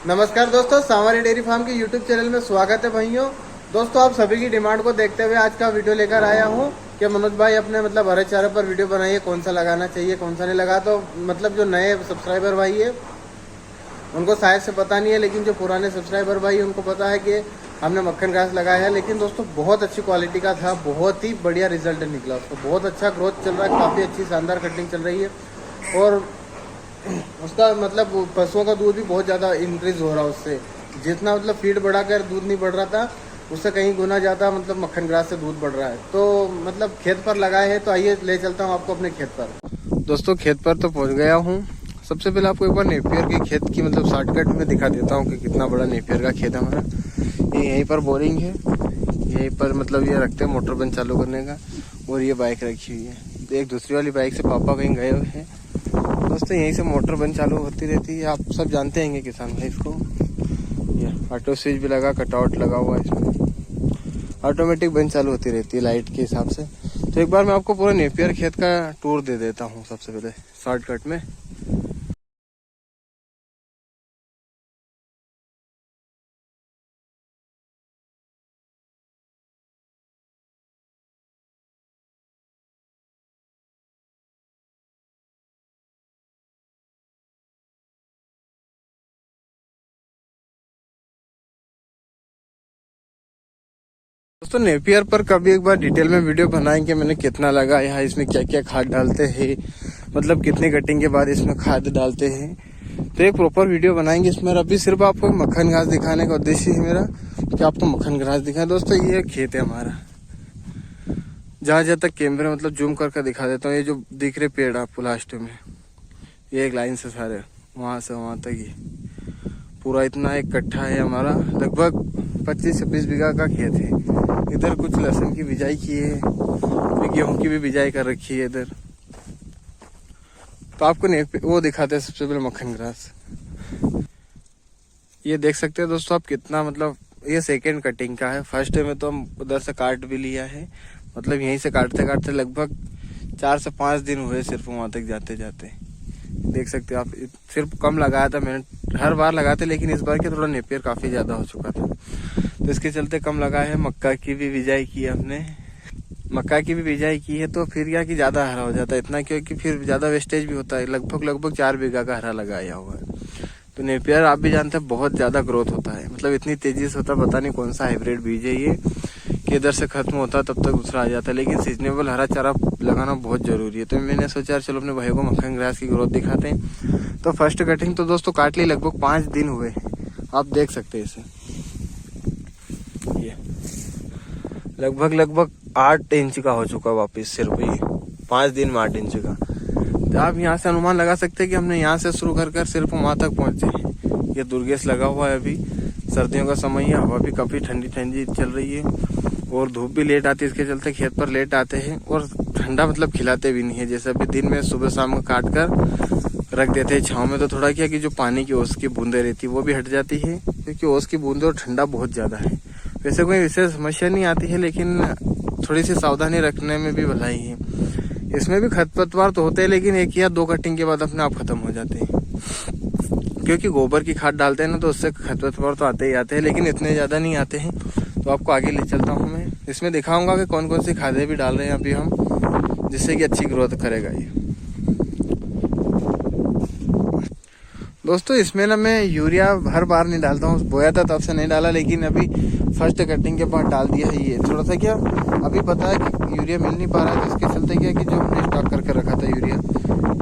नमस्कार दोस्तों, सांवरी dairy farm के यूट्यूब चैनल में स्वागत है भाइयों। दोस्तों, आप सभी की डिमांड को देखते हुए आज का वीडियो लेकर आया हूँ कि मनोज भाई अपने हरे चारे पर वीडियो बनाइए, कौन सा लगाना चाहिए कौन सा नहीं लगा। तो जो नए सब्सक्राइबर भाई है उनको शायद से पता नहीं है, लेकिन जो पुराने सब्सक्राइबर भाई उनको पता है कि हमने मक्खन घास लगाया है। लेकिन दोस्तों बहुत अच्छी क्वालिटी का था, बहुत ही बढ़िया रिजल्ट निकला उसको, बहुत अच्छा ग्रोथ चल रहा है, काफ़ी अच्छी शानदार कटिंग चल रही है और उसका पशुओं का दूध भी बहुत ज़्यादा इंक्रीज हो रहा है उससे। जितना फीड बढ़ाकर दूध नहीं बढ़ रहा था उससे कहीं गुना ज़्यादा मक्खन ग्रास से दूध बढ़ रहा है। तो खेत पर लगाए हैं, तो आइए ले चलता हूँ आपको अपने खेत पर। दोस्तों खेत पर तो पहुँच गया हूँ। सबसे पहले आपको एक बार नेपियर के खेत की शॉर्टकट में दिखा देता हूँ कि कितना बड़ा नेपियर का खेत है हमारा। ये यहीं पर बोरिंग है, यहीं पर ये रखते हैं मोटर बंद चालू करने का, और ये बाइक रखी हुई है। तो एक दूसरी वाली बाइक से पापा कहीं गए हुए हैं। दोस्तों यहीं से मोटर बंद चालू होती रहती है, आप सब जानते हैं किसान भाई इसको। ये ऑटो स्विच भी लगा, कटआउट लगा हुआ है इसमें, ऑटोमेटिक बंद चालू होती रहती है लाइट के हिसाब से। तो एक बार मैं आपको पूरा नेपियर खेत का टूर दे देता हूँ सबसे पहले शॉर्टकट में। दोस्तों नेपियर पर कभी एक बार डिटेल में वीडियो बनाएंगे, मैंने कितना लगाया है, इसमें क्या क्या खाद डालते हैं, कितनी कटिंग के बाद इसमें खाद डालते हैं, तो एक प्रॉपर वीडियो बनाएंगे इसमें। अभी सिर्फ आपको मक्खन घास दिखाने का उद्देश्य है मेरा कि आपको मक्खन घास दिखाएं। दोस्तों ये खेत है हमारा, जहाँ तक कैमरे जूम करके दिखा देता हूँ। ये जो दिख रहे पेड़ आपको लास्ट में, ये एक लाइन से सारे वहाँ से वहाँ तक ये पूरा इतना एक कट्ठा है हमारा, लगभग 25-26 बीघा का खेत है। इधर कुछ लहसुन की बिजाई की है, गेहूं की भी बिजाई कर रखी है इधर। तो आपको वो दिखाते हैं सबसे पहले मक्खन ग्रास। ये देख सकते हैं दोस्तों आप कितना ये सेकेंड कटिंग का है। फर्स्ट में तो हम उधर से काट भी लिया है, यहीं से काटते काटते लगभग 4 से 5 दिन हुए सिर्फ वहां तक जाते जाते। देख सकते हैं आप, सिर्फ कम लगाया था मैंने, हर बार लगाते, लेकिन इस बार के थोड़ा नेपियर काफी ज्यादा हो चुका था तो इसके चलते कम लगाया है। मक्का की भी बिजाई की है हमने, मक्का की भी बिजाई की है, तो फिर क्या कि ज्यादा हरा हो जाता है इतना, क्योंकि फिर ज्यादा वेस्टेज भी होता है। लगभग 4 बीघा का हरा लगाया हुआ है। तो नेपियर आप भी जानते हैं बहुत ज्यादा ग्रोथ होता है, इतनी तेजी से होता है, पता नहीं कौन सा हाइब्रिड बीज है ये कि इधर से खत्म होता है तब तक दूसरा आ जाता है। लेकिन सीजनेबल हरा चारा लगाना बहुत जरूरी है। तो मैंने सोचा चलो अपने भाई को मक्खन ग्रास की ग्रोथ दिखाते हैं। तो फर्स्ट कटिंग तो दोस्तों काट ली, लगभग 5 दिन हुए, आप देख सकते हैं इसे। ये लगभग 8 इंच का हो चुका वापिस, सिर्फ ये 5 दिन में 8 इंच का। तो आप यहाँ से अनुमान लगा सकते हैं कि हमने यहाँ से शुरू कर सिर्फ वहां तक पहुंचे। ये दुर्गेश लगा हुआ है, अभी सर्दियों का समय है, हवा भी काफी ठंडी ठंडी चल रही है और धूप भी लेट आती है, इसके चलते खेत पर लेट आते हैं और ठंडा खिलाते भी नहीं है। जैसे अभी दिन में सुबह शाम को काट कर रख देते हैं छाँव में, तो थोड़ा क्या कि जो पानी की ओस की बूंदे रहती है वो भी हट जाती है, क्योंकि ओस की बूंदे और ठंडा बहुत ज्यादा है। वैसे कोई विशेष समस्या नहीं आती है, लेकिन थोड़ी सी सावधानी रखने में भी भलाई है। इसमें भी खरपतवार तो होते हैं, लेकिन 1 या 2 कटिंग के बाद अपने आप खत्म हो जाते हैं, क्योंकि गोबर की खाद डालते हैं ना, तो उससे खरपतवार तो आते ही आते हैं, लेकिन इतने ज्यादा नहीं आते हैं। तो आपको आगे ले चलता हूँ मैं, इसमें दिखाऊंगा कि कौन कौन सी खादें भी डाल रहे हैं अभी हम, जिससे कि अच्छी ग्रोथ करेगा ये। दोस्तों इसमें ना मैं यूरिया हर बार नहीं डालता हूँ, बोया था तब से नहीं डाला, लेकिन अभी फर्स्ट कटिंग के बाद डाल दिया है। ये थोड़ा सा क्या अभी पता है कि यूरिया मिल नहीं पा रहा है, तो इसके चलते क्या कि जो हमने स्टॉक करके रखा था यूरिया,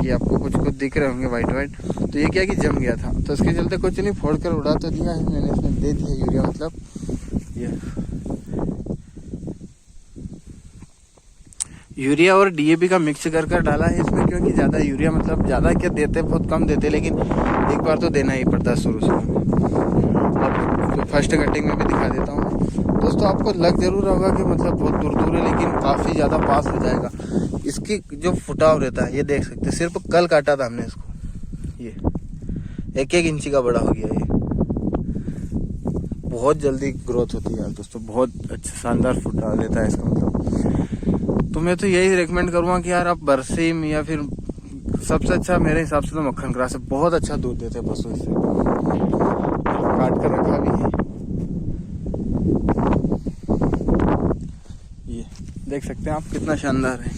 ये आपको कुछ दिख रहे होंगे वाइट, तो ये क्या कि जम गया था, तो इसके चलते कुछ नहीं, फोड़ कर उड़ा तो दिया है मैंने, इसमें दे दिया यूरिया। ये यूरिया और डीएपी का मिक्स कर डाला है इसमें, क्योंकि ज्यादा यूरिया ज्यादा क्या देते, बहुत कम देते, लेकिन एक बार तो देना ही पड़ता है शुरू से। अब तो फर्स्ट कटिंग में भी दिखा देता हूँ दोस्तों, आपको लग जरूर होगा कि बहुत दूर है, लेकिन काफी ज्यादा पास हो जाएगा। इसकी जो फुटाव रहता है ये देख सकते हैं, सिर्फ कल काटा था हमने इसको, ये 1-1 इंची का बड़ा हो गया। ये बहुत जल्दी ग्रोथ होती है यार दोस्तों, बहुत अच्छा शानदार फुटाव रहता है इसका। तो मैं तो यही रिकमेंड करूँगा कि यार आप बरसीम या फिर सबसे अच्छा मेरे हिसाब से तो मक्खन ग्रास है, बहुत अच्छा दूध देते हैं पशु इससे। देख सकते हैं आप, कितना शानदार है।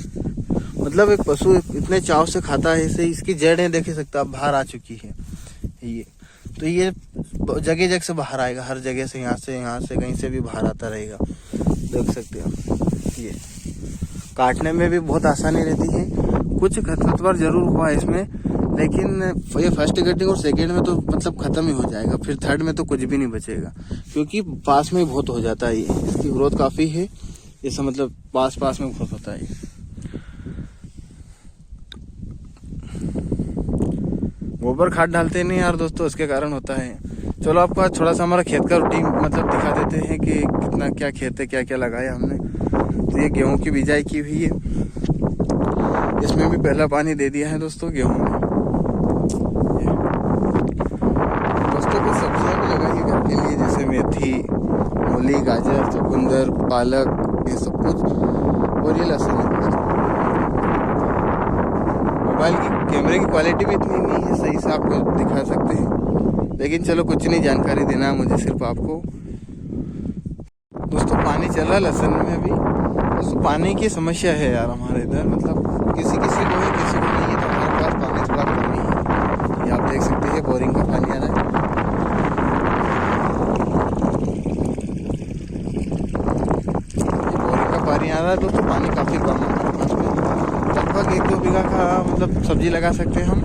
मतलब एक पशु इतने चाव से खाता है इसे, इसकी जड़ें देख सकते हैं आप, बाहर आ चुकी है ये। तो ये जगह जगह से बाहर आएगा, हर जगह से, यहाँ से कहीं से भी बाहर आता रहेगा। देख सकते हैं आप, ये काटने में भी बहुत आसानी रहती है। कुछ खरपतवार जरूर हुआ है इसमें, लेकिन ये फर्स्ट कटिंग और सेकेंड में तो मतलब खत्म ही हो जाएगा, फिर थर्ड में तो कुछ भी नहीं बचेगा, क्योंकि पास में बहुत हो जाता है। ये इसकी ग्रोथ काफ़ी है, जैसा मतलब पास में बहुत होता है। गोबर खाद डालते नहीं यार दोस्तों, इसके कारण होता है। चलो आपको आज थोड़ा सा हमारा खेत का रूटीन मतलब दिखा देते हैं कि कितना क्या खेत है, क्या क्या लगाया हमने। तो ये गेहूं की बिजाई की हुई है, इसमें भी पहला पानी दे दिया है दोस्तों गेहूं में। दोस्तों कुछ सब्जियां भी लगाई घर के लिए, जैसे मेथी, मूली, गाजर, चुकंदर, पालक, ये सब कुछ। और ये लहसुन है दोस्तों। मोबाइल की कैमरे की क्वालिटी भी इतनी नहीं है सही से आपको दिखा सकते हैं, लेकिन चलो कुछ नहीं, जानकारी देना है मुझे सिर्फ आपको। दोस्तों पानी चल रहा है लहसुन में अभी। दोस्तों पानी की समस्या है यार हमारे इधर, मतलब किसी को है, किसी को नहीं है। तो हमारे पास पानी थोड़ा कम ही है। ये आप देख सकते हैं बोरिंग का पानी आ रहा है। बोरिंग का पानी आ रहा है दोस्तों, पानी काफ़ी कम है हमारे पास में। लगभग 1-2 बीघा का मतलब सब्जी लगा सकते हैं हम।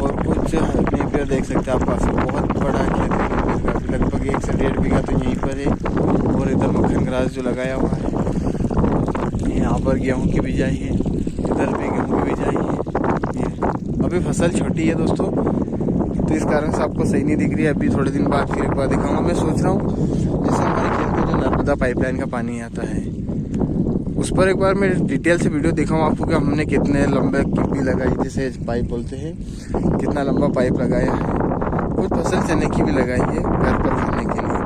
और कुछ यहीं पर देख सकते हैं आप, काफ़ी बहुत बड़ा खेत है, लगभग 1 से 1.5 बीघा तो यहीं पर है। और इधर मक्खन ग्रास जो लगाया हुआ है, यहाँ पर गेहूं की बिजाई है, इधर भी गेहूं की बिजाई है। ये अभी फसल छोटी है दोस्तों, तो इस कारण से आपको सही नहीं दिख रही है। अभी थोड़े दिन बाद फिर एक बार दिखाऊंगा। मैं सोच रहा हूँ जैसे हमारे खेत में जो नर्मदा पाइपलाइन का पानी आता है, उस पर एक बार मैं डिटेल से वीडियो दिखाऊँ आपको कि हमने कितने लंबे किप्पी लगाई, जिसे पाइप बोलते हैं, कितना लंबा पाइप लगाया है। कुछ फसल चने की भी लगाई है घर पर खाने के लिए।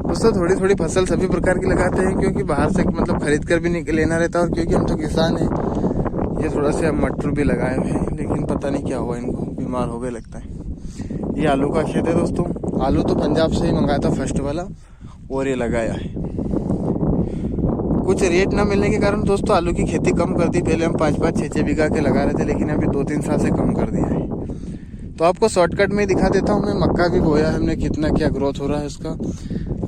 दोस्तों थोड़ी थोड़ी फसल सभी प्रकार की लगाते हैं, क्योंकि बाहर से मतलब खरीद कर भी नहीं लेना रहता, और क्योंकि हम तो किसान हैं। ये थोड़ा सा मटर भी लगाए हुए हैं, लेकिन पता नहीं क्या हुआ इनको, बीमार हो गए लगता है। ये आलू का खेत है दोस्तों। आलू तो पंजाब से ही मंगाया था फर्स्ट वाला, और ये लगाया है। कुछ रेट ना मिलने के कारण दोस्तों आलू की खेती कम कर दी। पहले हम 5-5, 6-6 बीघा के लगा रहे थे, लेकिन अभी 2-3 साल से कम कर दिया है। तो आपको शॉर्टकट में दिखा देता हूँ। मैं मक्का भी बोया है हमने, कितना क्या ग्रोथ हो रहा है उसका।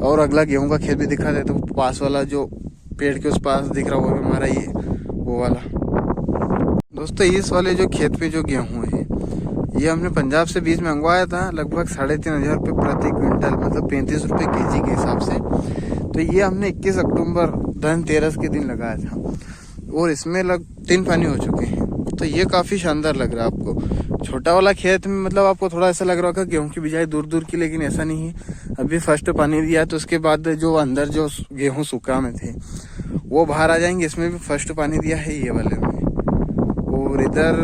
और अगला गेहूं का खेत भी दिखा देता हूँ। पास वाला जो पेड़ के उस पास दिख रहा है वो भी हमारा ये वो वाला। दोस्तों इस वाले जो खेत पे जो गेहूं है, ये हमने पंजाब से बीज मंगवाया था, लगभग 3,500 रुपये प्रति क्विंटल, मतलब 35 रुपये kg के हिसाब से। तो ये हमने 21 अक्टूबर धनतेरस के दिन लगाया था, और इसमें 3 पानी हो चुके हैं। तो ये काफ़ी शानदार लग रहा है आपको। छोटा वाला खेत में मतलब आपको थोड़ा ऐसा लग रहा होगा गेहूं की बिजाई दूर दूर की, लेकिन ऐसा नहीं है। अभी फर्स्ट पानी दिया, तो उसके बाद जो अंदर जो गेहूं सूखा में थे वो बाहर आ जाएंगे। इसमें भी फर्स्ट पानी दिया है ये वाले में, और इधर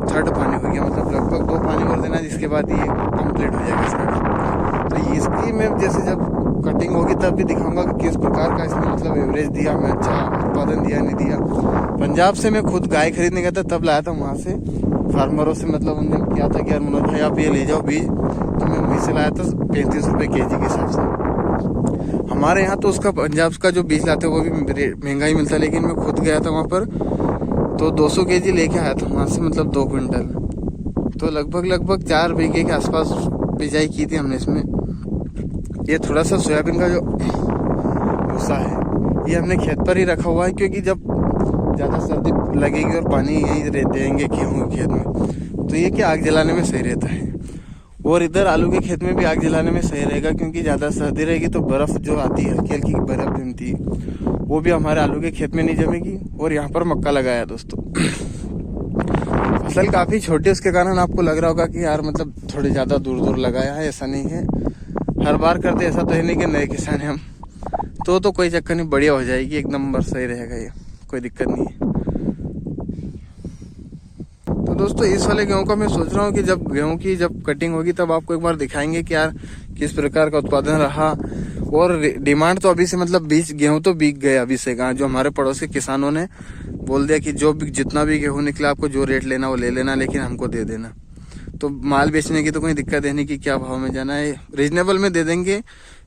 थर्ड पानी हो गया, मतलब लगभग 2 पानी और देना, जिसके बाद ये कंप्लीट हो जाएगा सारा। तो इसकी मैं जैसे जब कटिंग होगी तब भी दिखाऊंगा कि किस प्रकार का इसमें मतलब एवरेज दिया, मैं अच्छा उत्पादन दिया नहीं दिया। पंजाब से मैं खुद गाय खरीदने गया था, तब लाया था वहाँ से फार्मरों से, मतलब उन्होंने किया था कि यार मनोज भाई आप ये ले जाओ बीज, तो मैं वहीं से लाया था 35 रुपये kg के हिसाब से। हमारे यहाँ तो उसका पंजाब का जो बीज लाते हैं वो भी महंगा ही मिलता है, लेकिन मैं खुद गया था वहाँ पर तो 200 kg लेके आया था वहाँ से, मतलब 2 क्विंटल। तो लगभग 4 बीघे के आसपास बिजाई की थी हमने इसमें। ये थोड़ा सा सोयाबीन का जो भूसा है ये हमने खेत पर ही रखा हुआ है, क्योंकि जब ज़्यादा सर्दी लगेगी और पानी यहीं देंगे गेहूँ के खेत में, तो ये क्या आग जलाने में सही रहता है। और इधर आलू के खेत में भी आग जलाने में सही रहेगा, क्योंकि ज़्यादा सर्दी रहेगी तो बर्फ़ जो आती है, हल्की हल्की बर्फ़ जमती है, वो भी हमारे आलू के खेत में नहीं जमेगी। और यहाँ पर मक्का लगाया दोस्तों। फसल काफ़ी छोटी, उसके कारण आपको लग रहा होगा कि यार मतलब थोड़े ज़्यादा दूर दूर लगाया है, ऐसा नहीं है। हर बार करते ऐसा तो है नहीं कि नए किसान हैं हम, तो कोई चक्कर नहीं, बढ़िया हो जाएगी, एक नंबर सही रहेगा, ये कोई दिक्कत नहीं है। तो दोस्तों इस वाले गेहूं का मैं सोच रहा हूँ कि जब गेहूं की जब कटिंग होगी तब आपको एक बार दिखाएंगे कि यार किस प्रकार का उत्पादन रहा। और डिमांड तो अभी से मतलब गेहूं तो बिक गए अभी से। जो हमारे पड़ोसी किसानों ने बोल दिया कि जो भी जितना भी गेहूं निकला आपको जो रेट लेना वो ले लेना, लेकिन हमको दे देना। तो माल बेचने की तो कोई दिक्कत है नहीं कि क्या भाव में जाना है, रीजनेबल में दे देंगे।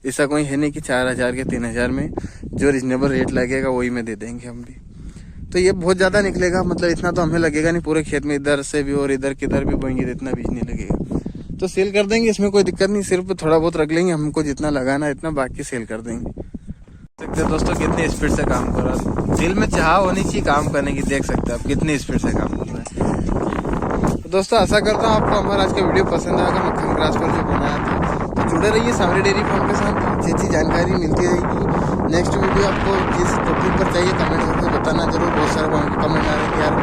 ऐसा कोई है नहीं कि 4,000 के 3,000 में, जो रीजनेबल रेट लगेगा वही में दे देंगे हम भी। तो ये बहुत ज़्यादा निकलेगा, मतलब इतना तो हमें लगेगा नहीं पूरे खेत में, इधर से भी और इधर किधर भी बोएंगे तो इतना बीज नहीं लगेगा। तो सेल कर देंगे, इसमें कोई दिक्कत नहीं, सिर्फ थोड़ा बहुत रख लेंगे, हमको जितना लगाना है इतना, बाकी सेल कर देंगे। देखते हैं दोस्तों कितनी स्पीड से काम कर रहा है, दिल में चाह होनी चाहिए काम करने की। देख सकते हैं आप कितनी स्पीड से काम कर रहा है। तो दोस्तों आशा करता हूँ आपको हमारा आज का वीडियो पसंद आएगा, मक्खन ग्रास पर जो बनाया था। तो जुड़े रहिए सावरी डेयरी फार्म के साथ, अच्छी अच्छी जानकारी मिलती रहेगी। नेक्स्ट वीडियो आपको जिस टॉपिक पर चाहिए कमेंट करके बताना जरूर। बहुत सारे कमेंट आ रहे हैं कि यार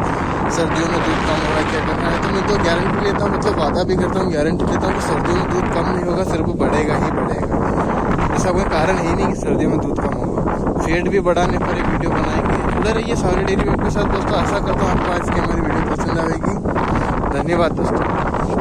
सर्दियों में दूध कम हो रहा है, क्या करना है। तो मैं तो गारंटी लेता हूँ, मतलब वादा भी करता हूँ, गारंटी लेता हूँ कि सर्दियों में दूध कम नहीं होगा, सिर्फ बढ़ेगा ही बढ़ेगा। ऐसा कोई कारण है ही नहीं कि सर्दियों में दूध कम होगा। फेड भी बढ़ाने पर एक वीडियो बनाएंगे। जुड़े रहिए सावरी डेयरी फार्म के साथ दोस्तों। आशा करता हूँ आपको आज की हमारी वीडियो पसंद आएगी। धन्यवाद दोस्तों।